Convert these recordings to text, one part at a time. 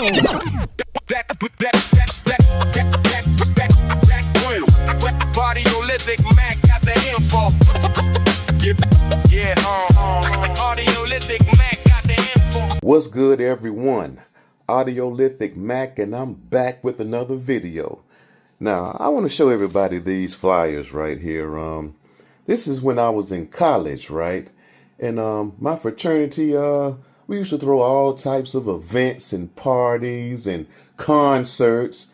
Audiolithic Mac got the info. Yeah, Audiolithic Mac got the info. What's good, everyone? Audiolithic Mac, and I'm back with another video. Now, I want to show everybody these flyers right here. This is when I was in college, right? And my fraternity, we used to throw all types of events and parties and concerts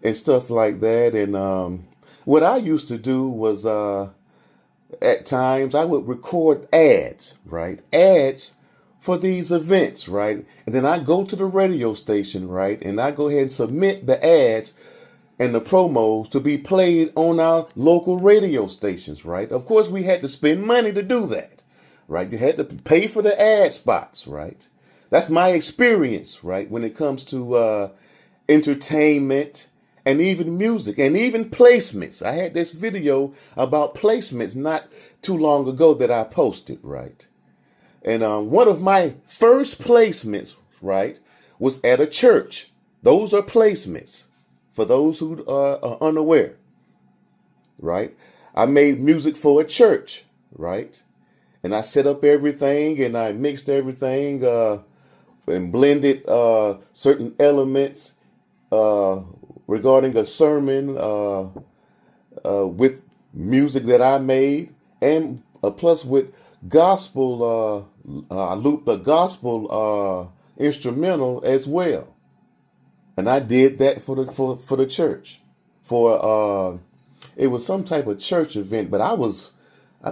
and stuff like that. And what I used to do was, at times, I would record ads, right? Ads for these events, right? And then I go to the radio station, right? And I go ahead and submit the ads and the promos to be played on our local radio stations, right? Of course, we had to spend money to do that, right? You had to pay for the ad spots, right? That's my experience, right? When it comes to entertainment and even music and even placements. I had this video about placements not too long ago that I posted, right? And one of my first placements, right, was at a church. Those are placements for those who are unaware, right? I made music for a church, right? And I set up everything and I mixed everything and blended certain elements regarding a sermon with music that I made, and plus with gospel, I looped a gospel instrumental as well. And I did that for the church. It was some type of church event, but I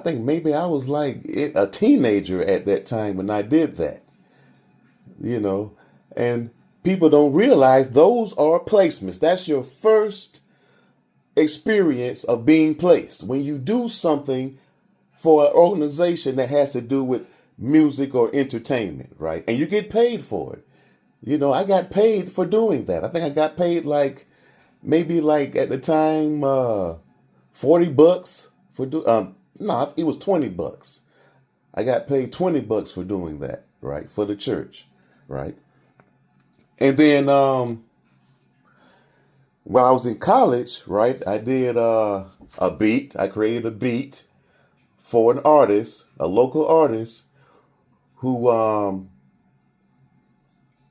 think maybe I was like a teenager at that time when I did that. You know, and people don't realize those are placements. That's your first experience of being placed. When you do something for an organization that has to do with music or entertainment, right? And you get paid for it. You know, I got paid for doing that. I think I got paid maybe at the time, $40 for no, it was $20. I got paid $20 for doing that, right? For the church, right? And then, while I was in college, right, I did a beat. I created a beat for an artist, a local artist, who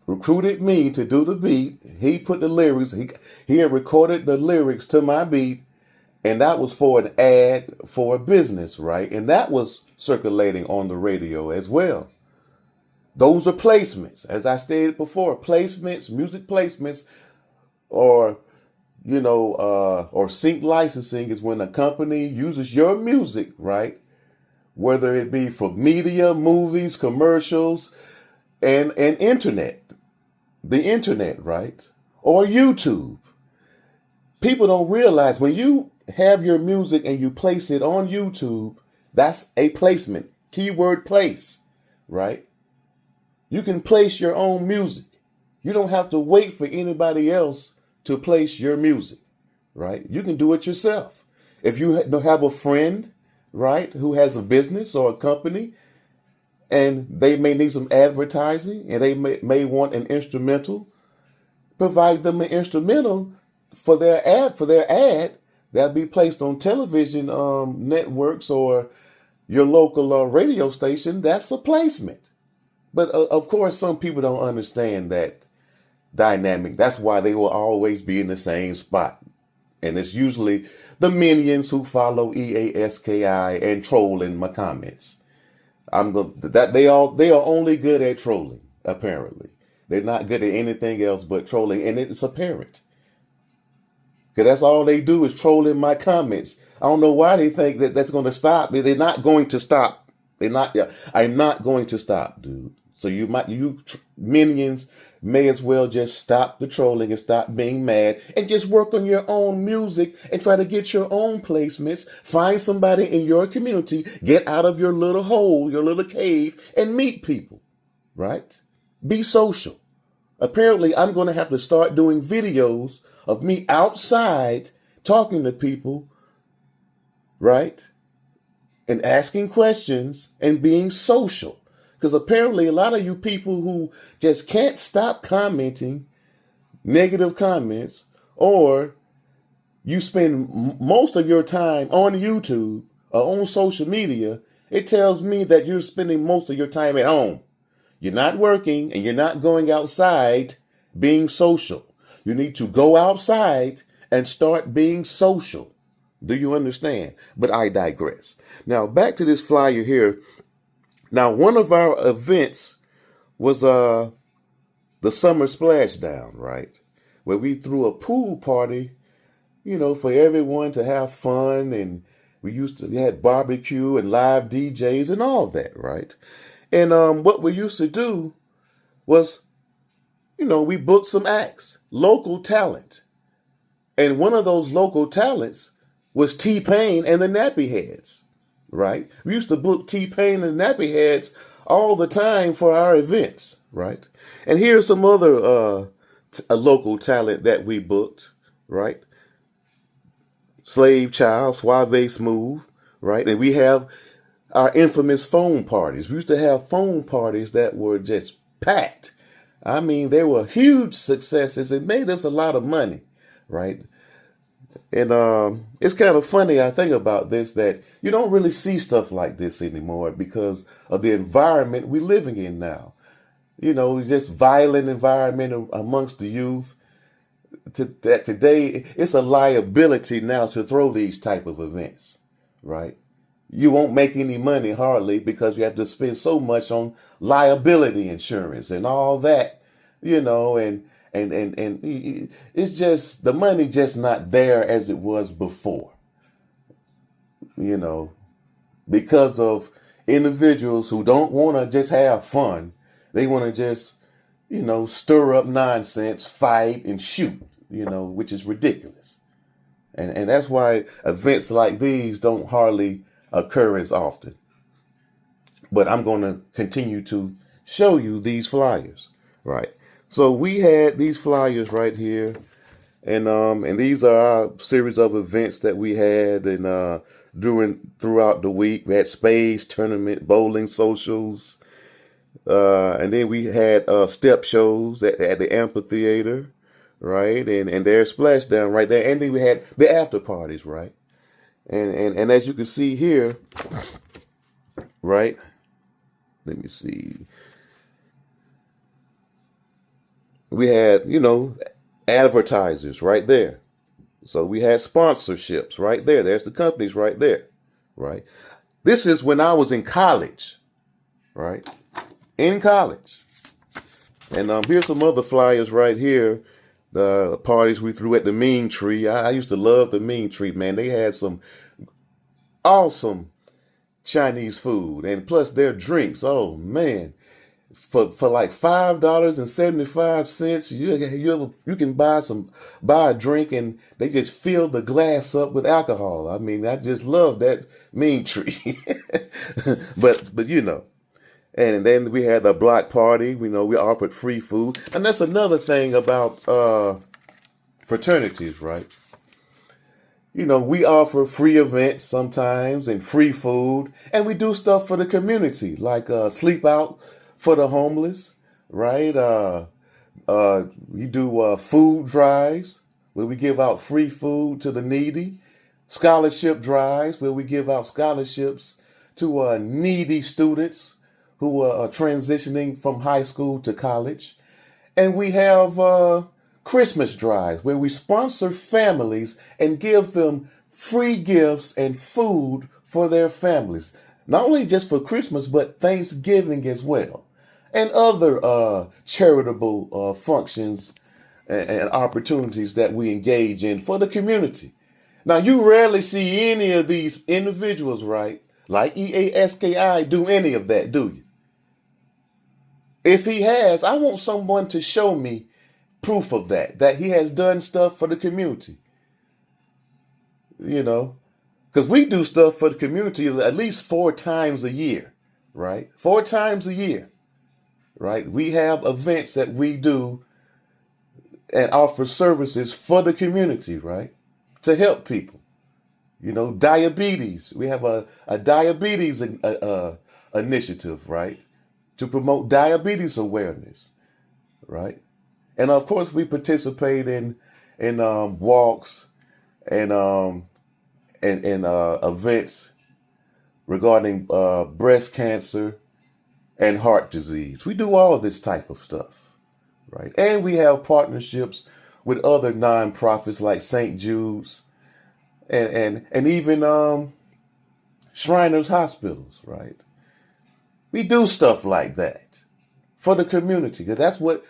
recruited me to do the beat. He put the lyrics. He had recorded the lyrics to my beat, and that was for an ad for a business, right? And that was circulating on the radio as well. Those are placements, as I stated before. Placements, music placements, or or sync licensing is when a company uses your music, right? Whether it be for media, movies, commercials, and internet, the internet, right? Or YouTube. People don't realize when you have your music and you place it on YouTube, that's a placement. Keyword place, right? You can place your own music. You don't have to wait for anybody else to place your music, right? You can do it yourself. If you have a friend, right, who has a business or a company, and they may need some advertising and they may want an instrumental, provide them an instrumental for their ad that'll be placed on television networks or your local radio station. That's a placement. But of course, some people don't understand that dynamic. That's why they will always be in the same spot. And it's usually the minions who follow EASKI and troll in my comments. They are only good at trolling, apparently. They're not good at anything else but trolling, and it's apparent. Because that's all they do is troll in my comments. I don't know why they think that that's going to stop. They're not going to stop. I'm not going to stop, dude. So you minions may as well just stop the trolling and stop being mad and just work on your own music and try to get your own placements. Find somebody in your community, get out of your little hole, your little cave, and meet people, right? Be social. Apparently, I'm going to have to start doing videos of me outside talking to people, right? And asking questions and being social. Because apparently a lot of you people who just can't stop commenting negative comments, or you spend most of your time on YouTube or on social media, it tells me that you're spending most of your time at home. You're not working and you're not going outside being social. You need to go outside and start being social. Do you understand? But I digress. Now, back to this flyer here. Now, one of our events was the summer splashdown, right? Where we threw a pool party, for everyone to have fun, and we had barbecue and live DJs and all that, right? And what we used to do was, we booked some acts, local talent. And one of those local talents was T-Pain and the Nappy Heads, right? We used to book T-Pain and the Nappy Heads all the time for our events, right? And here's some other a local talent that we booked, right? Slave Child, Suave Smooth, right? And we have our infamous phone parties. We used to have phone parties that were just packed. I mean, they were huge successes. It made us a lot of money, right? And it's kind of funny, I think about this, that you don't really see stuff like this anymore because of the environment we're living in now. Just violent environment amongst the youth. That today, it's a liability now to throw these type of events, right? You won't make any money hardly because you have to spend so much on liability insurance and all that, and it's just, the money just not there as it was before, because of individuals who don't want to just have fun. They want to just, stir up nonsense, fight and shoot, which is ridiculous. And that's why events like these don't hardly occur as often. But I'm going to continue to show you these flyers, right? So we had these flyers right here, and these are our series of events that we had and throughout the week. We had spades tournament, bowling socials, and then we had step shows at the amphitheater, right? And there's splashdown right there, and then we had the after parties, right? And as you can see here, right? Let me see. We had, advertisers right there. So we had sponsorships right there. There's the companies right there, right? This is when I was in college, right? In college. And here's some other flyers right here. The parties we threw at the Mean Tree. I used to love the Mean Tree, man. They had some awesome Chinese food, and plus their drinks. Oh man, for like $5.75, you can buy a drink, and they just fill the glass up with alcohol. I mean, I just love that Mean Tree. but and then we had a block party. We offered free food, and that's another thing about fraternities, right? We offer free events sometimes and free food, and we do stuff for the community, like sleep out for the homeless, right? We do food drives where we give out free food to the needy, scholarship drives where we give out scholarships to needy students who are transitioning from high school to college, and we have Christmas drives where we sponsor families and give them free gifts and food for their families. Not only just for Christmas, but Thanksgiving as well. And other charitable functions and opportunities that we engage in for the community. Now, you rarely see any of these individuals, right, like EASKI, do any of that, do you? If he has, I want someone to show me proof of that he has done stuff for the community. Because we do stuff for the community at least 4 times a year, right? 4 times a year, right? We have events that we do and offer services for the community, right? To help people. Diabetes. We have a diabetes initiative, right? To promote diabetes awareness, right? And of course, we participate in walks and events regarding breast cancer and heart disease. We do all of this type of stuff, right? And we have partnerships with other nonprofits like St. Jude's and even Shriners Hospitals, right? We do stuff like that for the community because that's what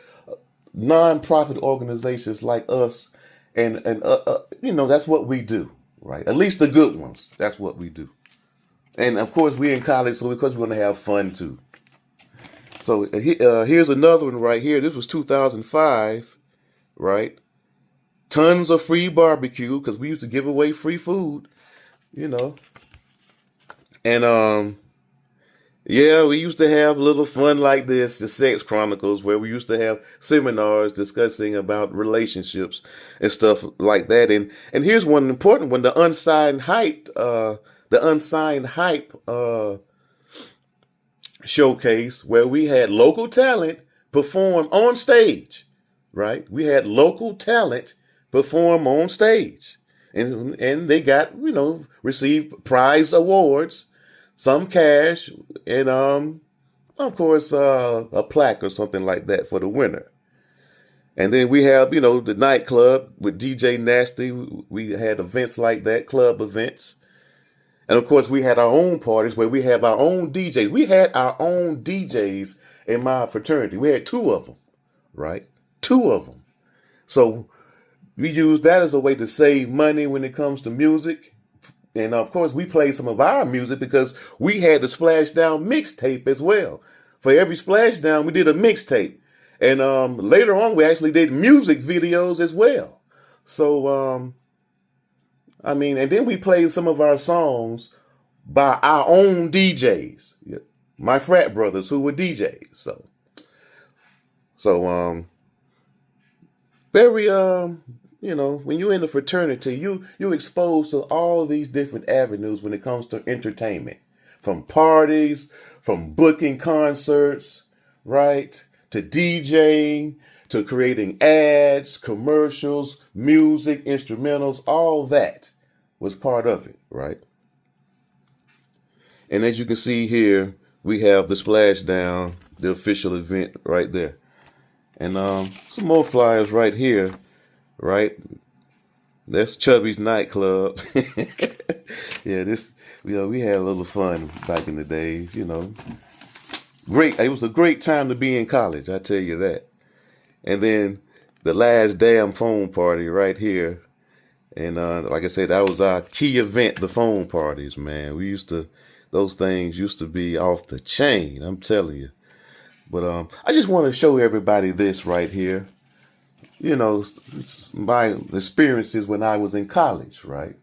nonprofit organizations like us and that's what we do, right? At least the good ones. That's what we do. And of course, we're in college, so because we're going to have fun too. So here's another one right here. This was 2005, right? Tons of free barbecue because we used to give away free food, you know. And yeah, we used to have a little fun like this, the Sex Chronicles, where we used to have seminars discussing about relationships and stuff like that. And here's one important one: the Unsigned Hype, showcase, where we had local talent perform on stage. Right, we had local talent perform on stage, and they got received prize awards. Some cash, and of course, a plaque or something like that for the winner. And then we have, the nightclub with DJ Nasty. We had events like that, club events. And of course, we had our own parties where we have our own DJs. We had our own DJs in my fraternity. We had two of them, right? Two of them. So we used that as a way to save money when it comes to music. And of course, we played some of our music because we had the Splashdown mixtape as well. For every Splashdown, we did a mixtape. And later on, we actually did music videos as well. So, and then we played some of our songs by our own DJs, my frat brothers who were DJs. So, very, when you're in the fraternity, you're exposed to all these different avenues when it comes to entertainment, from parties, from booking concerts, right, to DJing, to creating ads, commercials, music, instrumentals, all that was part of it, right? And as you can see here, we have the Splashdown, the official event right there. And some more flyers right here. Right, that's Chubby's nightclub. Yeah, we had a little fun back in the days. Great. It was a great time to be in college. I tell you that. And then the last damn phone party right here, and like I said, that was our key event. The phone parties, man. Those things used to be off the chain. I'm telling you. But I just want to show everybody this right here. My experiences when I was in college, right?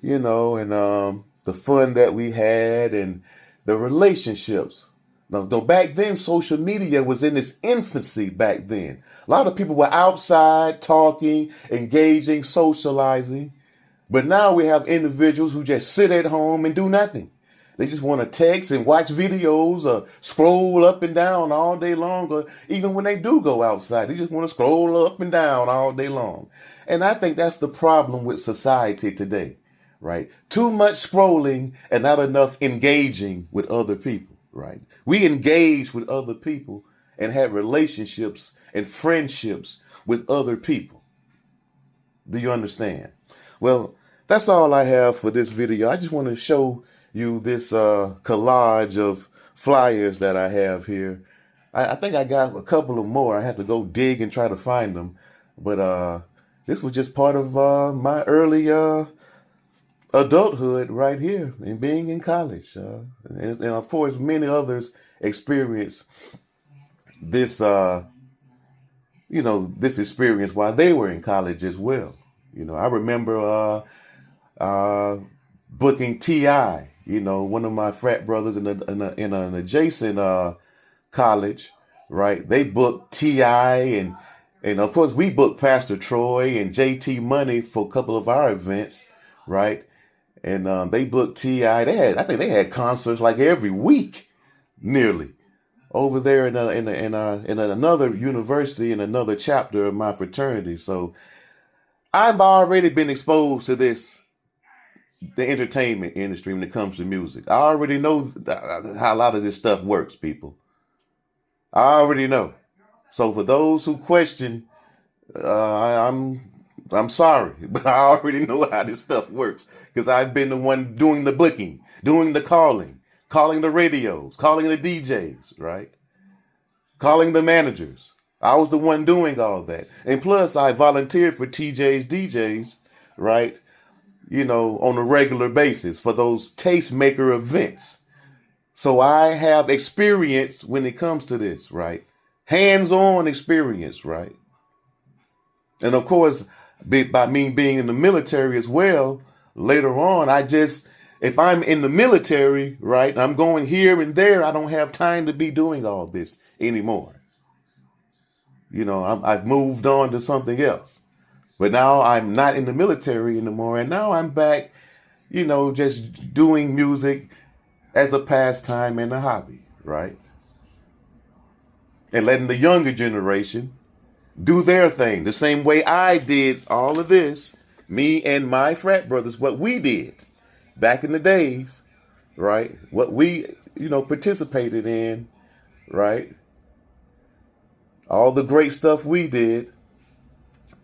And the fun that we had and the relationships. Now, though back then, social media was in its infancy back then. A lot of people were outside talking, engaging, socializing. But now we have individuals who just sit at home and do nothing. They just want to text and watch videos or scroll up and down all day long. Or even when they do go outside, they just want to scroll up and down all day long. And I think that's the problem with society today, right? Too much scrolling and not enough engaging with other people, right? We engage with other people and have relationships and friendships with other people. Do you understand? Well, that's all I have for this video. I just want to show you this collage of flyers that I have here. I think I got a couple of more. I have to go dig and try to find them. But this was just part of my early adulthood right here and being in college. And of course, many others experience this, this experience while they were in college as well. I remember booking T.I., one of my frat brothers in an adjacent college, right? They booked T.I. and of course we booked Pastor Troy and JT Money for a couple of our events, right? And they booked T.I. I think they had concerts like every week, nearly, over there in another university, in another chapter of my fraternity. So I've already been exposed to the entertainment industry when it comes to music. I already know how a lot of this stuff works, people. I already know. So for those who question, I'm sorry, but I already know how this stuff works because I've been the one doing the booking, doing the calling the radios, calling the DJs, right? Calling the managers. I was the one doing all that. And plus I volunteered for TJ's DJs, right? On a regular basis for those tastemaker events. So I have experience when it comes to this, right? Hands-on experience, right? And of course, by me being in the military as well, later on, if I'm in the military, right, I'm going here and there, I don't have time to be doing all this anymore. I've moved on to something else. But now I'm not in the military anymore. And now I'm back, just doing music as a pastime and a hobby, right? And letting the younger generation do their thing the same way I did all of this, me and my frat brothers, what we did back in the days, right? What we, participated in, right? All the great stuff we did.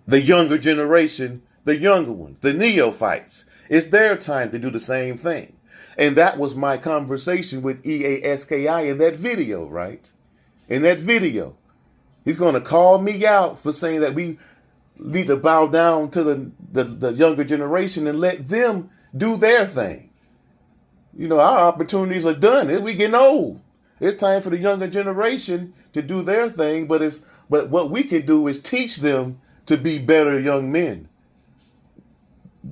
The younger generation, the younger ones, the neophytes, it's their time to do the same thing. And that was my conversation with EASKI in that video, right? In that video. He's going to call me out for saying that we need to bow down to the younger generation and let them do their thing. Our opportunities are done. We're getting old. It's time for the younger generation to do their thing. But what we can do is teach them to be better young men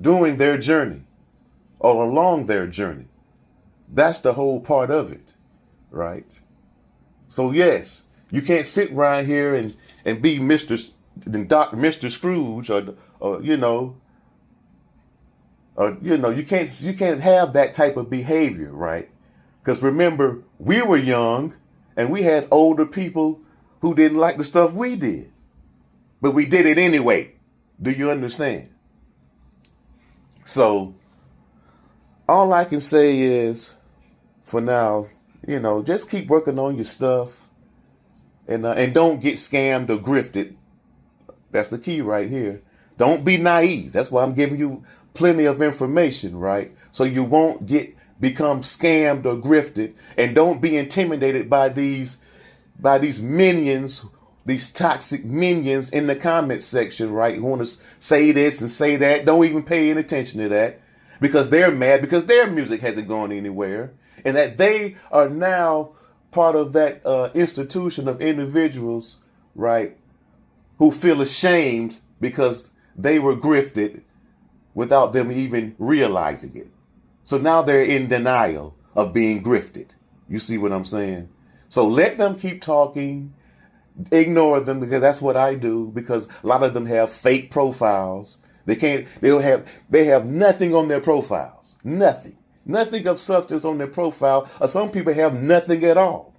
doing their journey or along their journey. That's the whole part of it, right? So yes, you can't sit right here and be Mr. Scrooge you can't have that type of behavior, right? Because remember, we were young and we had older people who didn't like the stuff we did. But we did it anyway. Do you understand? So all I can say is, for now, just keep working on your stuff and don't get scammed or grifted. That's the key right here. Don't be naive. That's why I'm giving you plenty of information, right? So you won't become scammed or grifted, and don't be intimidated by these minions, these toxic minions in the comment section, right? Who want to say this and say that. Don't even pay any attention to that because they're mad because their music hasn't gone anywhere and that they are now part of that institution of individuals, right, who feel ashamed because they were grifted without them even realizing it. So now they're in denial of being grifted. You see what I'm saying? So let them keep talking. Ignore them because that's what I do, because a lot of them have fake profiles. They have nothing on their profiles. Nothing of substance on their profile. Or some people have nothing at all.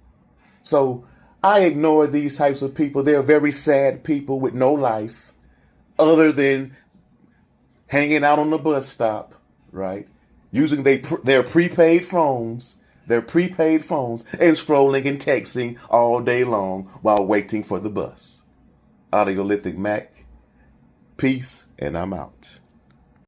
So I ignore these types of people. They're very sad people with no life other than hanging out on the bus stop, right? Using their prepaid phones and scrolling and texting all day long while waiting for the bus. Audiolithic Mac, peace, and I'm out.